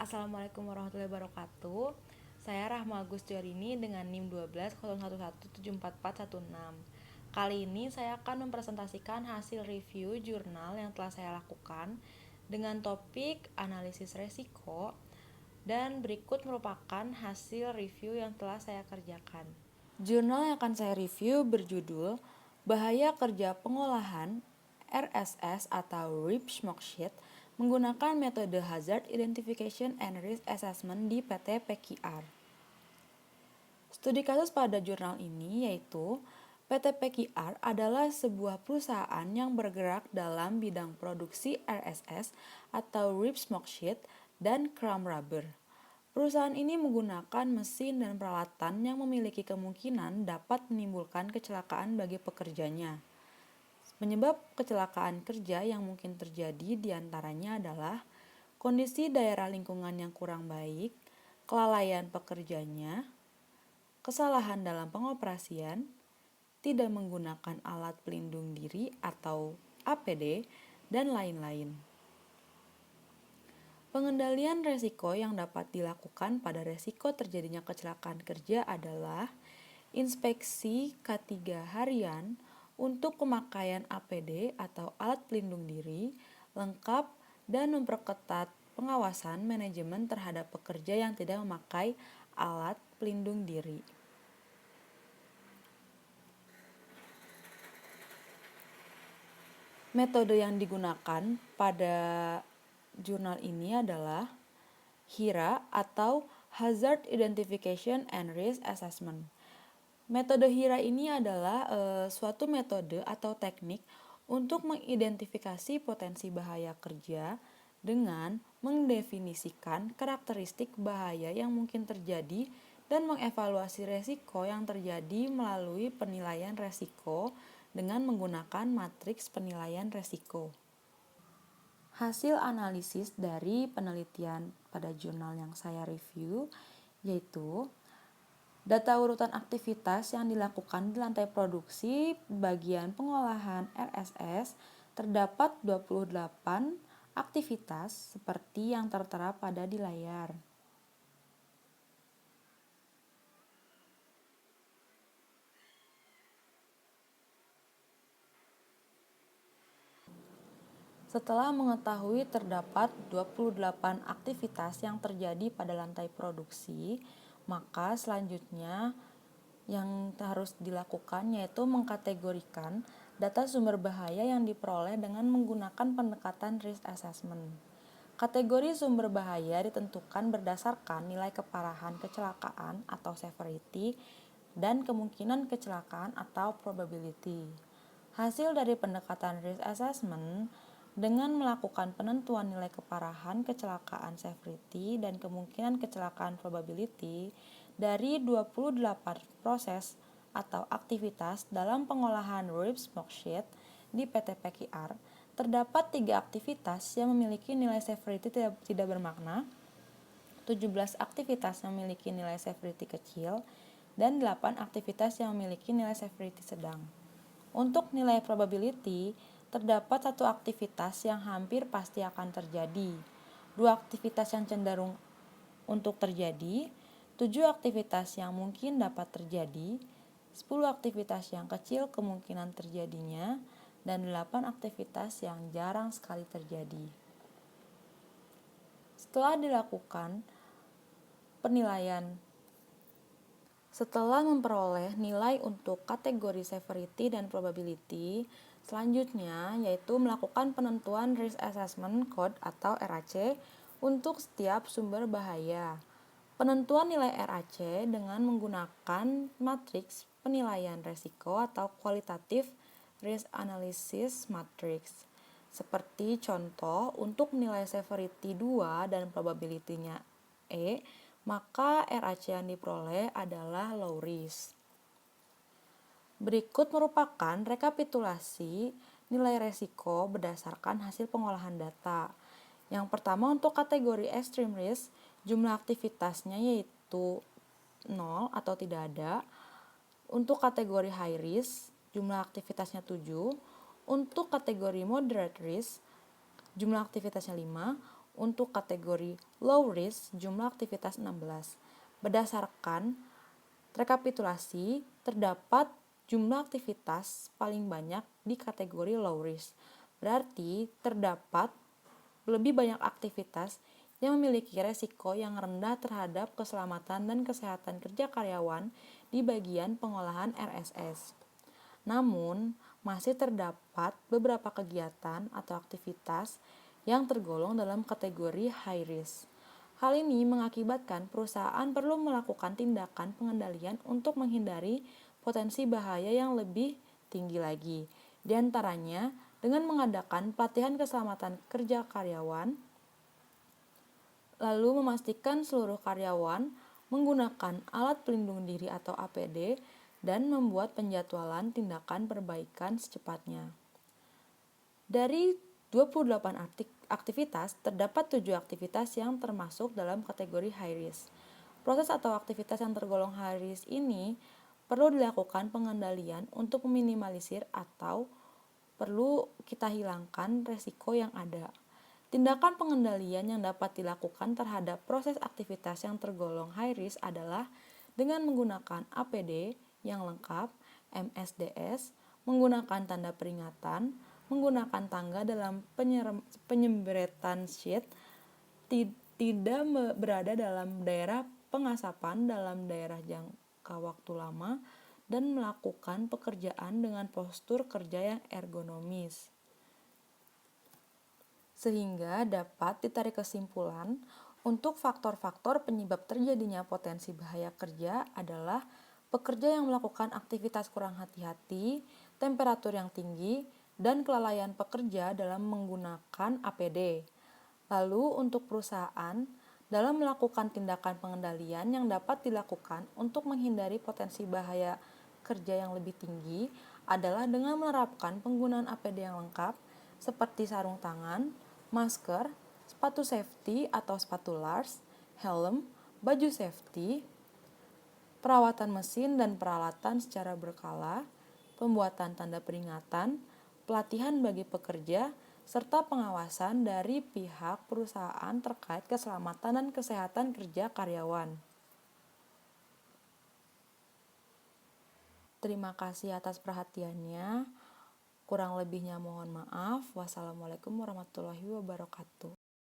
Assalamualaikum warahmatullahi wabarakatuh. Saya Rahma Agus Jorini dengan NIM 1201174416. Kali ini saya akan mempresentasikan hasil review jurnal yang telah saya lakukan dengan topik analisis resiko, dan berikut merupakan hasil review yang telah saya kerjakan. Jurnal yang akan saya review berjudul Bahaya Kerja Pengolahan RSS atau RIP Smoke Sheet menggunakan metode Hazard Identification and Risk Assessment di PT PQR. Studi kasus pada jurnal ini yaitu PT PQR adalah sebuah perusahaan yang bergerak dalam bidang produksi RSS atau RIP Smoke Sheet dan chrome rubber. Perusahaan ini menggunakan mesin dan peralatan yang memiliki kemungkinan dapat menimbulkan kecelakaan bagi pekerjanya. Penyebab kecelakaan kerja yang mungkin terjadi diantaranya adalah kondisi daerah lingkungan yang kurang baik, kelalaian pekerjanya, kesalahan dalam pengoperasian, tidak menggunakan alat pelindung diri atau APD, dan lain-lain. Pengendalian resiko yang dapat dilakukan pada resiko terjadinya kecelakaan kerja adalah inspeksi K3 harian untuk pemakaian APD atau alat pelindung diri lengkap dan memperketat pengawasan manajemen terhadap pekerja yang tidak memakai alat pelindung diri. Metode yang digunakan pada jurnal ini adalah HIRA atau Hazard Identification and Risk Assessment. Metode HIRA ini adalah suatu metode atau teknik untuk mengidentifikasi potensi bahaya kerja dengan mendefinisikan karakteristik bahaya yang mungkin terjadi dan mengevaluasi resiko yang terjadi melalui penilaian resiko dengan menggunakan matriks penilaian resiko. Hasil analisis dari penelitian pada jurnal yang saya review yaitu data urutan aktivitas yang dilakukan di lantai produksi bagian pengolahan RSS terdapat 28 aktivitas seperti yang tertera pada di layar. Setelah mengetahui terdapat 28 aktivitas yang terjadi pada lantai produksi, maka selanjutnya yang harus dilakukan yaitu mengkategorikan data sumber bahaya yang diperoleh dengan menggunakan pendekatan risk assessment. Kategori sumber bahaya ditentukan berdasarkan nilai keparahan kecelakaan atau severity dan kemungkinan kecelakaan atau probability. Hasil dari pendekatan risk assessment dengan melakukan penentuan nilai keparahan kecelakaan severity dan kemungkinan kecelakaan probability dari 28 proses atau aktivitas dalam pengolahan RIP Smoke Sheet di PT PQR, terdapat 3 aktivitas yang memiliki nilai severity tidak bermakna, 17 aktivitas yang memiliki nilai severity kecil, dan 8 aktivitas yang memiliki nilai severity sedang. Untuk nilai probability, terdapat 1 aktivitas yang hampir pasti akan terjadi, 2 aktivitas yang cenderung untuk terjadi, 7 aktivitas yang mungkin dapat terjadi, 10 aktivitas yang kecil kemungkinan terjadinya, dan 8 aktivitas yang jarang sekali terjadi. Setelah dilakukan penilaian, setelah memperoleh nilai untuk kategori severity dan probability, selanjutnya yaitu melakukan penentuan risk assessment code atau RAC untuk setiap sumber bahaya. Penentuan nilai RAC dengan menggunakan matriks penilaian resiko atau qualitative risk analysis matrix. Seperti contoh, untuk nilai severity 2 dan probability-nya E, maka RAC yang diperoleh adalah low risk. Berikut merupakan rekapitulasi nilai resiko berdasarkan hasil pengolahan data. Yang pertama untuk kategori extreme risk, jumlah aktivitasnya yaitu 0 atau tidak ada. Untuk kategori high risk, jumlah aktivitasnya 7. Untuk kategori moderate risk, jumlah aktivitasnya 5. Untuk kategori low risk, jumlah aktivitas 16. Berdasarkan rekapitulasi, terdapat jumlah aktivitas paling banyak di kategori low risk. Berarti terdapat lebih banyak aktivitas yang memiliki resiko yang rendah terhadap keselamatan dan kesehatan kerja karyawan di bagian pengolahan RSS. Namun, masih terdapat beberapa kegiatan atau aktivitas yang tergolong dalam kategori high risk. Hal ini mengakibatkan perusahaan perlu melakukan tindakan pengendalian untuk menghindari potensi bahaya yang lebih tinggi lagi. Di antaranya, dengan mengadakan pelatihan keselamatan kerja karyawan, lalu memastikan seluruh karyawan menggunakan alat pelindung diri atau APD dan membuat penjadwalan tindakan perbaikan secepatnya. Dari 28 aktivitas, terdapat 7 aktivitas yang termasuk dalam kategori high risk. Proses atau aktivitas yang tergolong high risk ini perlu dilakukan pengendalian untuk meminimalisir atau perlu kita hilangkan resiko yang ada. Tindakan pengendalian yang dapat dilakukan terhadap proses aktivitas yang tergolong high risk adalah dengan menggunakan APD yang lengkap, MSDS, menggunakan tanda peringatan, menggunakan tangga dalam penyemberetan sheet, tidak berada dalam daerah pengasapan dalam daerah jangka waktu lama, dan melakukan pekerjaan dengan postur kerja yang ergonomis. Sehingga dapat ditarik kesimpulan untuk faktor-faktor penyebab terjadinya potensi bahaya kerja adalah pekerja yang melakukan aktivitas kurang hati-hati, temperatur yang tinggi, dan kelalaian pekerja dalam menggunakan APD. Lalu untuk perusahaan, dalam melakukan tindakan pengendalian yang dapat dilakukan untuk menghindari potensi bahaya kerja yang lebih tinggi adalah dengan menerapkan penggunaan APD yang lengkap seperti sarung tangan, masker, sepatu safety atau sepatu LARS, helm, baju safety, perawatan mesin dan peralatan secara berkala, pembuatan tanda peringatan, pelatihan bagi pekerja, serta pengawasan dari pihak perusahaan terkait keselamatan dan kesehatan kerja karyawan. Terima kasih atas perhatiannya. Kurang lebihnya mohon maaf. Wassalamualaikum warahmatullahi wabarakatuh.